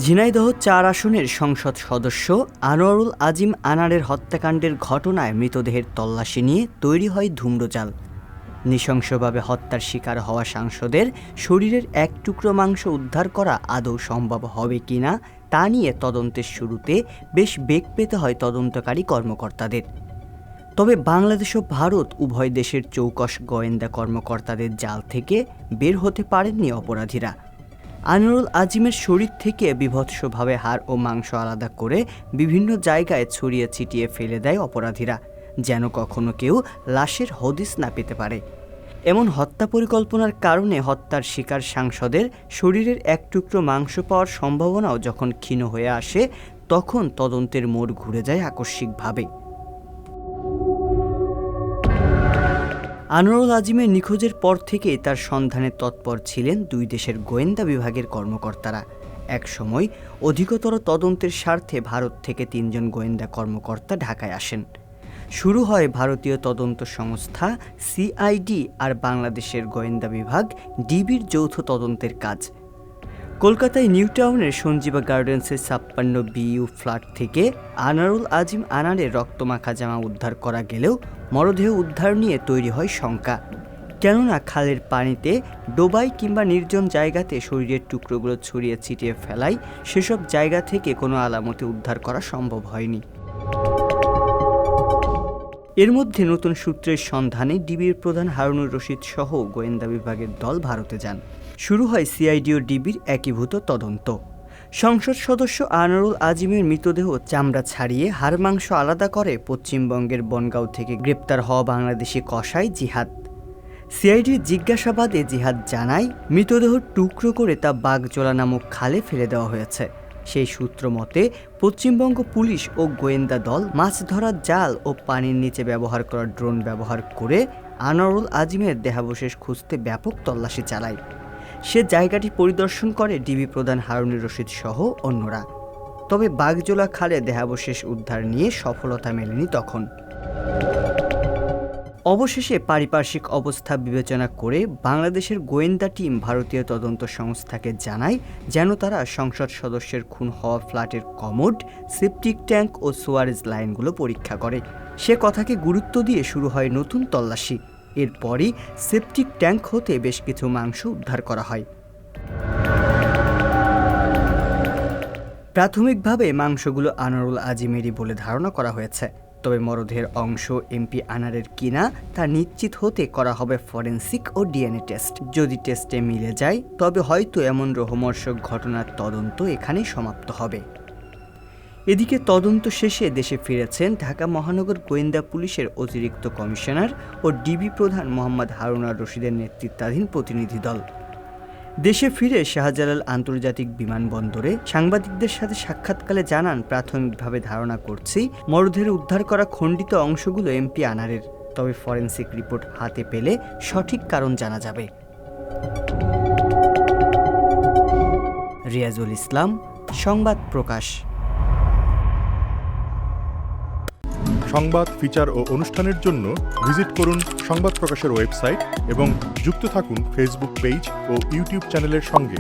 ঝিনাইদহ ৪ আসনের সংসদ সদস্য আনোয়ারুল আজিম আনারের হত্যাকাণ্ডের ঘটনায় মৃতদেহের তল্লাশি নিয়ে তৈরি হয় ধূম্রজাল। নৃশংসভাবে হত্যার শিকার হওয়া সাংসদের শরীরের এক টুকরো মাংস উদ্ধার করা আদৌ সম্ভব হবে কিনা তা নিয়ে তদন্তের শুরুতে বেশ বেগ পেতে হয় তদন্তকারী কর্মকর্তাদের। তবে বাংলাদেশ ও ভারত উভয় দেশের চৌকস গোয়েন্দা কর্মকর্তাদের জাল থেকে বের হতে পারেননি অপরাধীরা। আনোয়ারুল আজিমের শরীর থেকে বীভৎসভাবে হাড় ও মাংস আলাদা করে বিভিন্ন জায়গায় ছড়িয়ে ছিটিয়ে ফেলে দেয় অপরাধীরা, যেন কখনো কেউ লাশের হদিস না পেতে পারে। এমন হত্যা পরিকল্পনার কারণে হত্যার শিকার সাংসদের শরীরের এক টুকরো মাংস পাওয়ার সম্ভাবনাও যখন ক্ষীণ হয়ে আসে, তখন তদন্তের মোড় ঘুরে যায় আকস্মিকভাবে। আনোয়ারুল আজিমের নিখোঁজের পর থেকেই তার সন্ধানে তৎপর ছিলেন দুই দেশের গোয়েন্দা বিভাগের কর্মকর্তারা। একসময় অধিকতর তদন্তের স্বার্থে ভারত থেকে ৩ জন গোয়েন্দা কর্মকর্তা ঢাকায় আসেন। শুরু হয় ভারতীয় তদন্ত সংস্থা সিআইডি আর বাংলাদেশের গোয়েন্দা বিভাগ ডিবির যৌথ তদন্তের কাজ। কলকাতায় নিউ টাউনের সঞ্জীবা গার্ডেন্সের 56 বিইউ ফ্ল্যাট থেকে আনোয়ারুল আজিম আনারের রক্তমাখা জামা উদ্ধার করা গেলেও মরদেহ উদ্ধার নিয়ে তৈরি হয় শঙ্কা। কেননা খালের পানিতে ডোবাই কিংবা নির্জন জায়গাতে শরীরের টুকরোগুলো ছড়িয়ে ছিটিয়ে ফেলায় সেসব জায়গা থেকে কোনো আলামতে উদ্ধার করা সম্ভব হয়নি। এর মধ্যে নতুন সূত্রের সন্ধানে ডিবির প্রধান হারুনুর রশিদ সহ গোয়েন্দা বিভাগের দল ভারতে যান। শুরু হয় সিআইডি ও ডিবির একীভূত তদন্ত। সংসদ সদস্য আনোয়ারুল আজিমের মৃতদেহ চামড়া ছাড়িয়ে হাড় মাংস আলাদা করে পশ্চিমবঙ্গের বনগাঁও থেকে গ্রেপ্তার হওয়া বাংলাদেশি কসাই জিহাদ। সিআইডির জিজ্ঞাসাবাদে জিহাদ জানায়, মৃতদেহ টুকরো করে তা বাগজোলা নামক খালে ফেলে দেওয়া হয়েছে। সেই সূত্র মতে পশ্চিমবঙ্গ পুলিশ ও গোয়েন্দা দল মাছ ধরার জাল ও পানির নিচে ব্যবহার করা ড্রোন ব্যবহার করে আনোয়ারুল আজিমের দেহাবশেষ খুঁজতে ব্যাপক তল্লাশি চালায়। সে জায়গাটি পরিদর্শন করে ডিবি প্রধান হারুনুর রশিদ সহ অন্যরা। তবে বাগজোলা খালে দেহাবশেষ উদ্ধার নিয়ে সফলতা মেলেনি তখন। অবশেষে পারিপার্শ্বিক অবস্থা বিবেচনা করে বাংলাদেশের গোয়েন্দা টিম ভারতীয় তদন্ত সংস্থাকে জানায় যেন তারা সংসদ সদস্যের খুন হওয়া ফ্ল্যাটের কমোড, সেপটিক ট্যাঙ্ক ও সোয়ারেজ লাইনগুলো পরীক্ষা করে। সে কথাকে গুরুত্ব দিয়ে শুরু হয় নতুন তল্লাশি। এরপরই সেপটিক ট্যাঙ্ক হতে বেশ কিছু মাংস উদ্ধার করা হয়। প্রাথমিকভাবে মাংসগুলো আনোয়ারুল আজিমেরই বলে ধারণা করা হয়েছে। তবে মরদেহের অংশ এমপি আনারের কিনা তা নিশ্চিত হতে করা হবে ফরেনসিক ও ডিএনএ টেস্ট। যদি টেস্টে মিলে যায় তবে হয়তো এমন রোমহর্ষক ঘটনার তদন্ত এখানেই সমাপ্ত হবে। এদিকে তদন্ত শেষে দেশে ফিরেছেন ঢাকা মহানগর গোয়েন্দা পুলিশের অতিরিক্ত কমিশনার ও ডিবি প্রধান মোহাম্মদ হারুনুর রশিদের নেতৃত্বাধীন প্রতিনিধি দল। দেশে ফিরে শাহজালাল আন্তর্জাতিক বিমানবন্দরে সাংবাদিকদের সাথে সাক্ষাৎকালে জানান, প্রাথমিকভাবে ধারণা করছি মরদেহের উদ্ধার করা খণ্ডিত অংশগুলো এমপি আনারের। তবে ফরেনসিক রিপোর্ট হাতে পেলে সঠিক কারণ জানা যাবে। রিয়াজুল ইসলাম, সংবাদ প্রকাশ। সংবাদ, ফিচার ও অনুষ্ঠানের জন্য ভিজিট করুন সংবাদ প্রকাশের ওয়েবসাইট এবং যুক্ত থাকুন ফেসবুক পেজ ও ইউটিউব চ্যানেলের সঙ্গে।